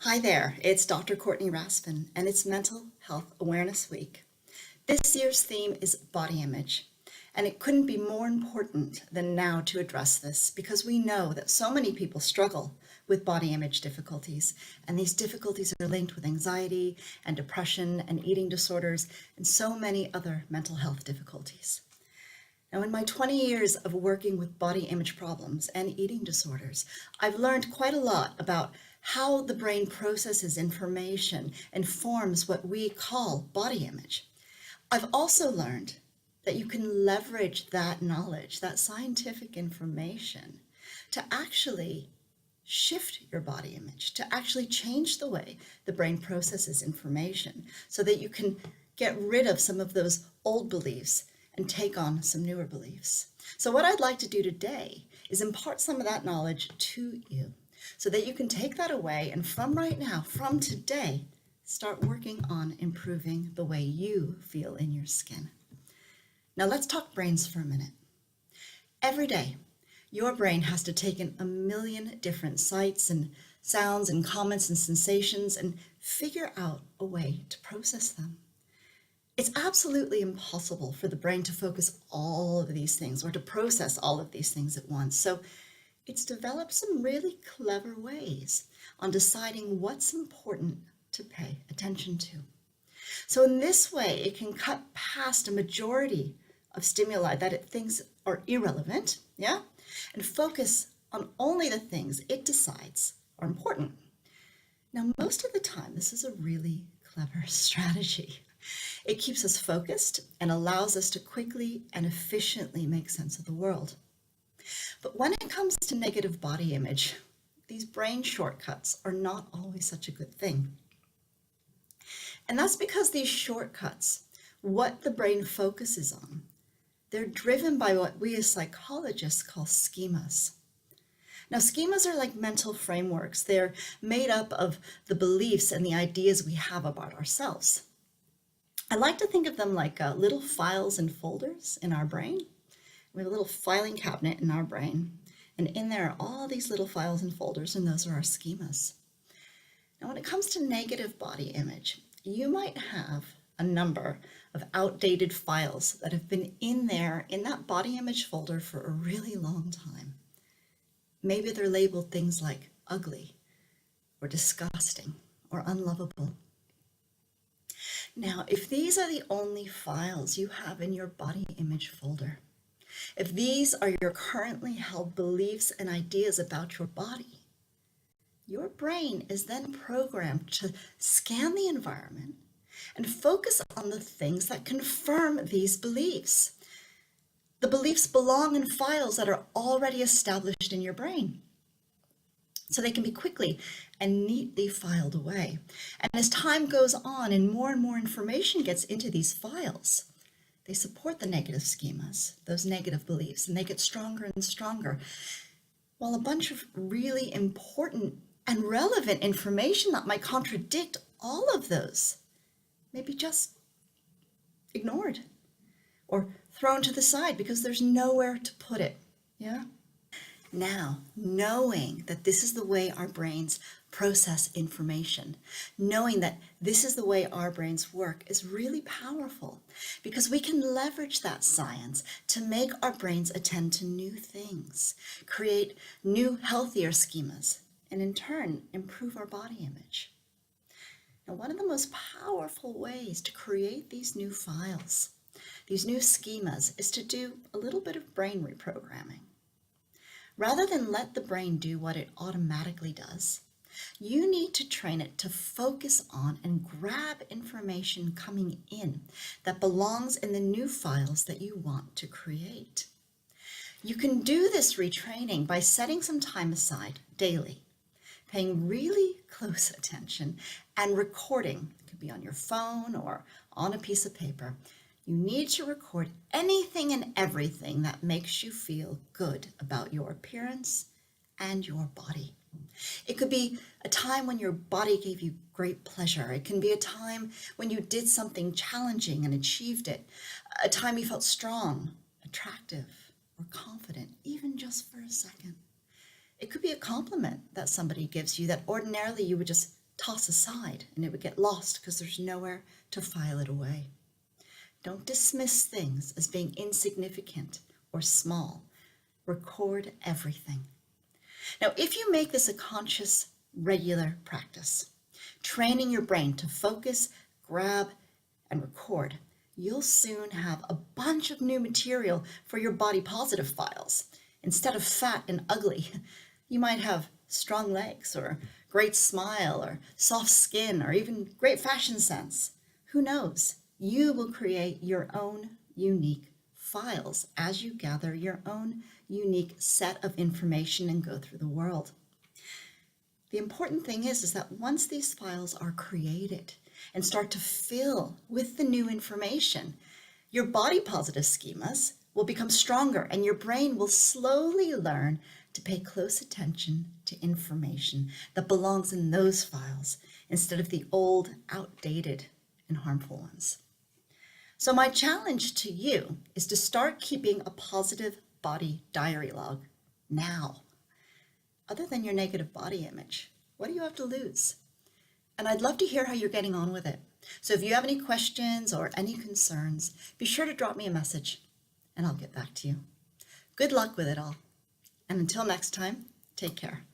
Hi there, it's Dr. Courtney Raspin, and it's Mental Health Awareness Week. This year's theme is body image, and it couldn't be more important than now to address this because we know that so many people struggle with body image difficulties, and these difficulties are linked with anxiety and depression and eating disorders and so many other mental health difficulties. Now, in my 20 years of working with body image problems and eating disorders, I've learned quite a lot about how the brain processes information and forms what we call body image. I've also learned that you can leverage that knowledge, that scientific information, to actually shift your body image, to actually change the way the brain processes information so that you can get rid of some of those old beliefs and take on some newer beliefs. So what I'd like to do today is impart some of that knowledge to you so that you can take that away and from right now, from today, start working on improving the way you feel in your skin. Now let's talk brains for a minute. Every day, your brain has to take in a million different sights and sounds and comments and sensations and figure out a way to process them. It's absolutely impossible for the brain to focus all of these things or to process all of these things at once. So it's developed some really clever ways on deciding what's important to pay attention to. So in this way, it can cut past a majority of stimuli that it thinks are irrelevant, and focus on only the things it decides are important. Now, most of the time, this is a really clever strategy. It keeps us focused and allows us to quickly and efficiently make sense of the world. But when it comes to negative body image, these brain shortcuts are not always such a good thing. And that's because these shortcuts, what the brain focuses on, they're driven by what we as psychologists call schemas. Now, schemas are like mental frameworks. They're made up of the beliefs and the ideas we have about ourselves. I like to think of them like little files and folders in our brain. We have a little filing cabinet in our brain, and in there are all these little files and folders, and those are our schemas. Now, when it comes to negative body image, you might have a number of outdated files that have been in there in that body image folder for a really long time. Maybe they're labeled things like ugly or disgusting or unlovable. Now, if these are the only files you have in your body image folder, if these are your currently held beliefs and ideas about your body, your brain is then programmed to scan the environment and focus on the things that confirm these beliefs. The beliefs belong in files that are already established in your brain, so they can be quickly and neatly filed away. And as time goes on and more information gets into these files, they support the negative schemas, those negative beliefs, and they get stronger and stronger, while a bunch of really important and relevant information that might contradict all of those may be just ignored or thrown to the side because there's nowhere to put it, Now, knowing that this is the way our brains process information, knowing that this is the way our brains work is really powerful because we can leverage that science to make our brains attend to new things, create new, healthier schemas, and in turn, improve our body image. Now, one of the most powerful ways to create these new files, these new schemas, is to do a little bit of brain reprogramming. Rather than let the brain do what it automatically does, you need to train it to focus on and grab information coming in that belongs in the new files that you want to create. You can do this retraining by setting some time aside daily, paying really close attention and recording. It could be on your phone or on a piece of paper. You need to record anything and everything that makes you feel good about your appearance and your body. It could be a time when your body gave you great pleasure. It can be a time when you did something challenging and achieved it. A time you felt strong, attractive, or confident, even just for a second. It could be a compliment that somebody gives you that ordinarily you would just toss aside and it would get lost because there's nowhere to file it away. Don't dismiss things as being insignificant or small. Record everything. Now, if you make this a conscious, regular practice, training your brain to focus, grab, and record, you'll soon have a bunch of new material for your body positive files. Instead of fat and ugly, you might have strong legs or great smile or soft skin or even great fashion sense. Who knows? You will create your own unique files as you gather your own unique set of information and go through the world. The important thing is that once these files are created and start to fill with the new information, your body positive schemas will become stronger and your brain will slowly learn to pay close attention to information that belongs in those files instead of the old, outdated, and harmful ones. So my challenge to you is to start keeping a positive body diary log now. Other than your negative body image, what do you have to lose? And I'd love to hear how you're getting on with it. So if you have any questions or any concerns, be sure to drop me a message and I'll get back to you. Good luck with it all. And until next time, take care.